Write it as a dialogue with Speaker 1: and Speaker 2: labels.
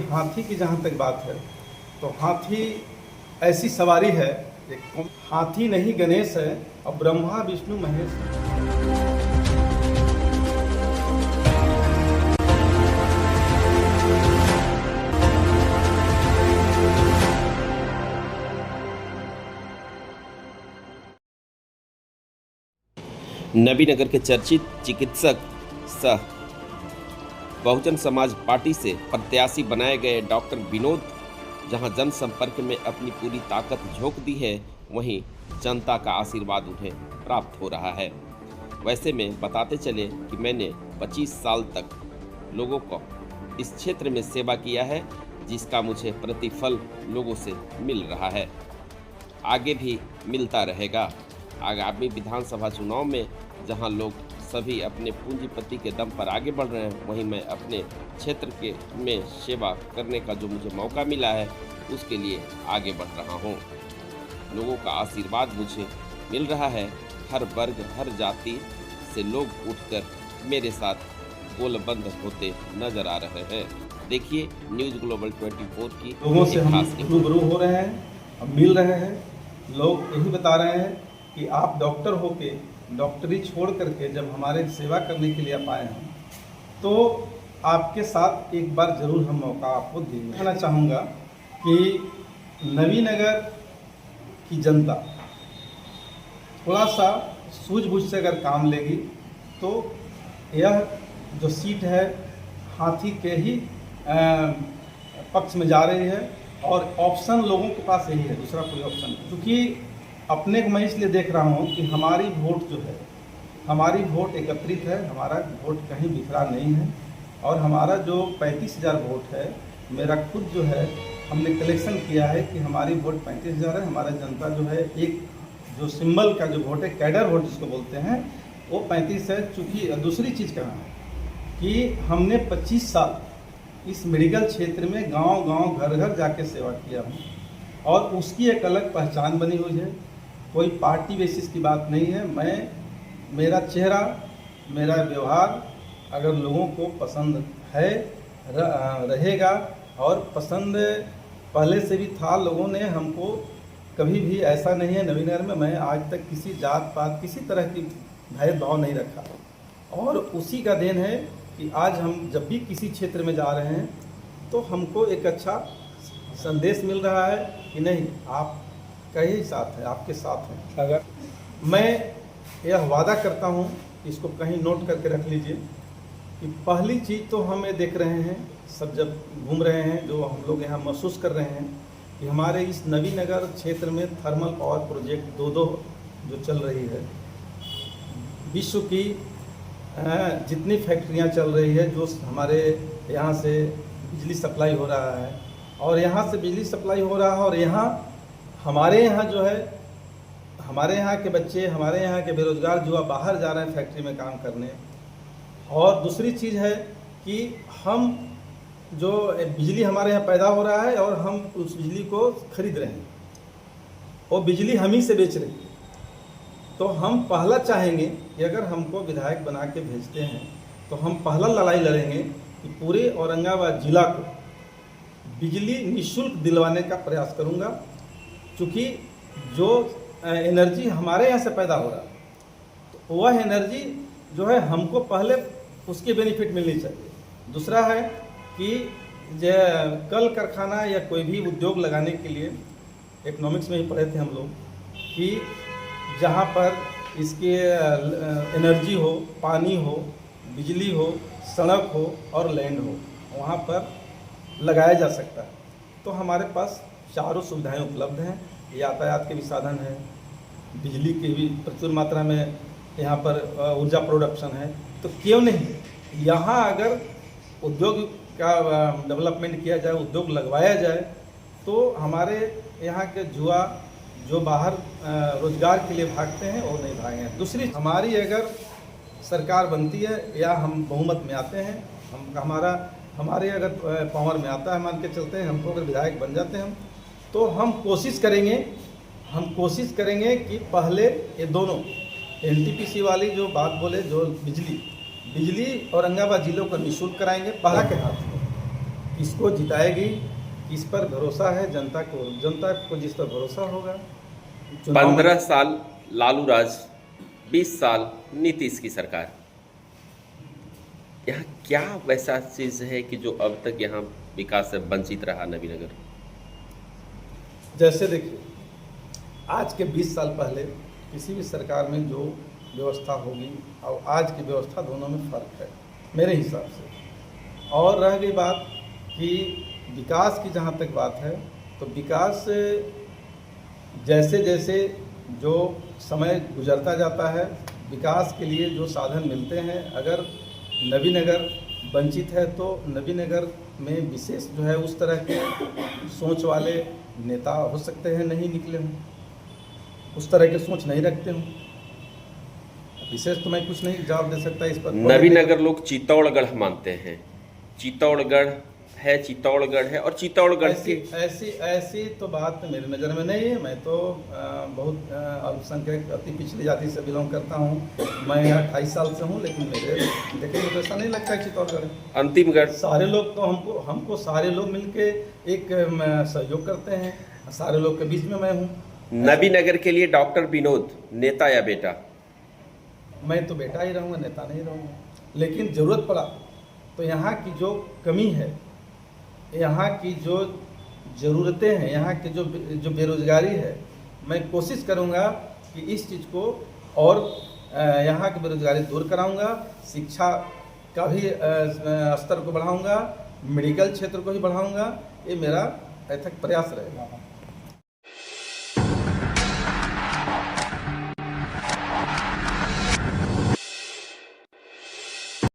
Speaker 1: हाथी की जहाँ तक बात है तो हाथी ऐसी सवारी है, एक हाथी नहीं गणेश है और ब्रह्मा विष्णु महेश है।
Speaker 2: नबीनगर के चर्चित चिकित्सक सह बहुजन समाज पार्टी से प्रत्याशी बनाए गए डॉक्टर विनोद जहां जनसंपर्क में अपनी पूरी ताकत झोंक दी है, वहीं जनता का आशीर्वाद उन्हें प्राप्त हो रहा है। वैसे में बताते चले कि मैंने 25 साल तक लोगों को इस क्षेत्र में सेवा किया है, जिसका मुझे प्रतिफल लोगों से मिल रहा है, आगे भी मिलता रहेगा। आगामी विधानसभा चुनाव में जहां लोग सभी अपने पूंजीपति के दम पर आगे बढ़ रहे हैं, वहीं मैं अपने क्षेत्र के में सेवा करने का जो मुझे मौका मिला है उसके लिए आगे बढ़ रहा हूं। लोगों का आशीर्वाद मुझे मिल रहा है। हर वर्ग हर जाति से लोग उठकर मेरे साथ गोलबंद होते नजर आ रहे हैं। देखिए न्यूज़ ग्लोबल 24 की
Speaker 1: लोगों से हम
Speaker 2: खास
Speaker 1: रूबरू हो रहे हैं, हम मिल रहे हैं। लोग यही बता रहे हैं कि आप डॉक्टर होके डॉक्टरी छोड़ करके जब हमारे सेवा करने के लिए आप आए हैं तो आपके साथ एक बार जरूर हम मौका आपको देंगे। कहना चाहूँगा कि नबीनगर की जनता थोड़ा सा सूझबूझ से अगर काम लेगी तो यह जो सीट है हाथी के ही पक्ष में जा रही है और ऑप्शन लोगों के पास यही है, दूसरा कोई ऑप्शन नहीं। क्योंकि अपने को मैं इसलिए देख रहा हूँ कि हमारी वोट जो है, हमारी वोट एकत्रित है, हमारा वोट कहीं बिखरा नहीं है और हमारा जो 35,000 वोट है, मेरा खुद जो है हमने कलेक्शन किया है कि हमारी वोट 35,000 है। हमारा जनता जो है एक जो सिंबल का जो वोट है, कैडर वोट जिसको बोलते हैं, वो 35 है। चूँकि दूसरी चीज़ कहना है कि हमने 25 साल इस मेडिकल क्षेत्र में गांव-गांव घर-घर जाके सेवा किया हूँ और उसकी एक अलग पहचान बनी हुई है। कोई पार्टी बेसिस की बात नहीं है। मेरा चेहरा, मेरा व्यवहार अगर लोगों को पसंद है रहेगा और पसंद पहले से भी था। लोगों ने हमको कभी भी ऐसा नहीं है, नबीनगर में मैं आज तक किसी जात पात किसी तरह की भेदभाव नहीं रखा और उसी का देन है कि आज हम जब भी किसी क्षेत्र में जा रहे हैं तो हमको एक अच्छा संदेश मिल रहा है कि नहीं, आप का ही साथ है, आपके साथ हैं। अगर मैं यह वादा करता हूँ, इसको कहीं नोट करके रख लीजिए कि पहली चीज़ तो हम ये देख रहे हैं, सब जब घूम रहे हैं, जो हम लोग यहाँ महसूस कर रहे हैं कि हमारे इस नबीनगर क्षेत्र में थर्मल पावर प्रोजेक्ट दो जो चल रही है, विश्व की जितनी फैक्ट्रियाँ चल रही है, जो हमारे यहाँ से बिजली सप्लाई हो रहा है और यहाँ से बिजली सप्लाई हो रहा है और यहाँ हमारे यहाँ जो है, हमारे यहाँ के बच्चे, हमारे यहाँ के बेरोजगार युवा बाहर जा रहे हैं फैक्ट्री में काम करने। और दूसरी चीज़ है कि हम जो बिजली हमारे यहाँ पैदा हो रहा है और हम उस बिजली को खरीद रहे हैं, वो बिजली हम ही से बेच रहे हैं। तो हम पहला चाहेंगे कि अगर हमको विधायक बना के भेजते हैं तो हम पहला लड़ाई लड़ेंगे कि पूरे औरंगाबाद जिला को बिजली निःशुल्क दिलवाने का प्रयास करूँगा। क्योंकि जो एनर्जी हमारे यहाँ से पैदा हो रहा है तो वह एनर्जी जो है हमको पहले उसके बेनिफिट मिलनी चाहिए। दूसरा है कि जो कल कारखाना या कोई भी उद्योग लगाने के लिए इकोनॉमिक्स में ही पढ़े थे हम लोग कि जहाँ पर इसके एनर्जी हो, पानी हो, बिजली हो, सड़क हो और लैंड हो, वहाँ पर लगाया जा सकता है। तो हमारे पास चारों सुविधाएं उपलब्ध हैं, यातायात के भी साधन हैं, बिजली की भी प्रचुर मात्रा में यहाँ पर ऊर्जा प्रोडक्शन है। तो क्यों नहीं यहाँ अगर उद्योग का डेवलपमेंट किया जाए, उद्योग लगवाया जाए, तो हमारे यहाँ के युवा जो बाहर रोजगार के लिए भागते हैं वो नहीं भागेंगे। दूसरी, हमारी अगर सरकार बनती है या हम बहुमत में आते हैं, हमारे अगर पावर में आता है, मान के चलते हैं हमको अगर विधायक बन जाते हैं तो हम कोशिश करेंगे कि पहले ये दोनों एनटीपीसी वाली जो बात बोले, जो बिजली औरंगाबाद जिलों को निःशुल्क कराएंगे पहला के हाथ में, किसको जिताएगी, किस पर भरोसा है जनता को जिस पर भरोसा होगा।
Speaker 2: 15 साल लालू राज, 20 साल नीतीश की सरकार, यहाँ क्या वैसा चीज़ है कि जो अब तक यहाँ विकास से वंचित रहा नवीनगर?
Speaker 1: जैसे देखिए, आज के 20 साल पहले किसी भी सरकार में जो व्यवस्था होगी और आज की व्यवस्था, दोनों में फ़र्क है मेरे हिसाब से। और रह गई बात कि विकास की, जहाँ तक बात है तो विकास जैसे जैसे जो समय गुजरता जाता है, विकास के लिए जो साधन मिलते हैं, अगर नवीनगर वंचित है तो नवीनगर में विशेष जो है उस तरह के सोच वाले नेता हो सकते हैं नहीं निकले हों, उस तरह के सोच नहीं रखते हों। विशेष तो मैं कुछ नहीं जवाब दे सकता इस पर।
Speaker 2: नवीनगर लोग चित्तौड़गढ़ मानते हैं, चित्तौड़गढ़ है, चित्तौड़गढ़ है, और चित्तौड़गढ़ की
Speaker 1: ऐसी तो बात मेरी नज़र में नहीं है। मैं तो बहुत अल्पसंख्यक अति पिछड़ी जाति से बिलोंग करता हूँ। मैं 28 साल से हूँ, लेकिन मेरे देखेंगे तो ऐसा नहीं लगता है चित्तौड़गढ़
Speaker 2: अंतिम गढ़।
Speaker 1: सारे लोग तो हमको सारे लोग मिलके एक सहयोग करते हैं, सारे लोग के बीच में मैं हूँ।
Speaker 2: नवीनगर के लिए डॉक्टर विनोद नेता या बेटा?
Speaker 1: मैं तो बेटा ही रहूँगा, नेता नहीं रहूँगा। लेकिन ज़रूरत पड़ा तो यहाँ की जो कमी है, यहाँ की जो ज़रूरतें हैं, यहाँ की जो बेरोज़गारी है, मैं कोशिश करूँगा कि इस चीज़ को और यहाँ की बेरोज़गारी दूर कराऊँगा। शिक्षा का भी स्तर को बढ़ाऊँगा, मेडिकल क्षेत्र को भी बढ़ाऊँगा। ये मेरा अथक प्रयास रहेगा।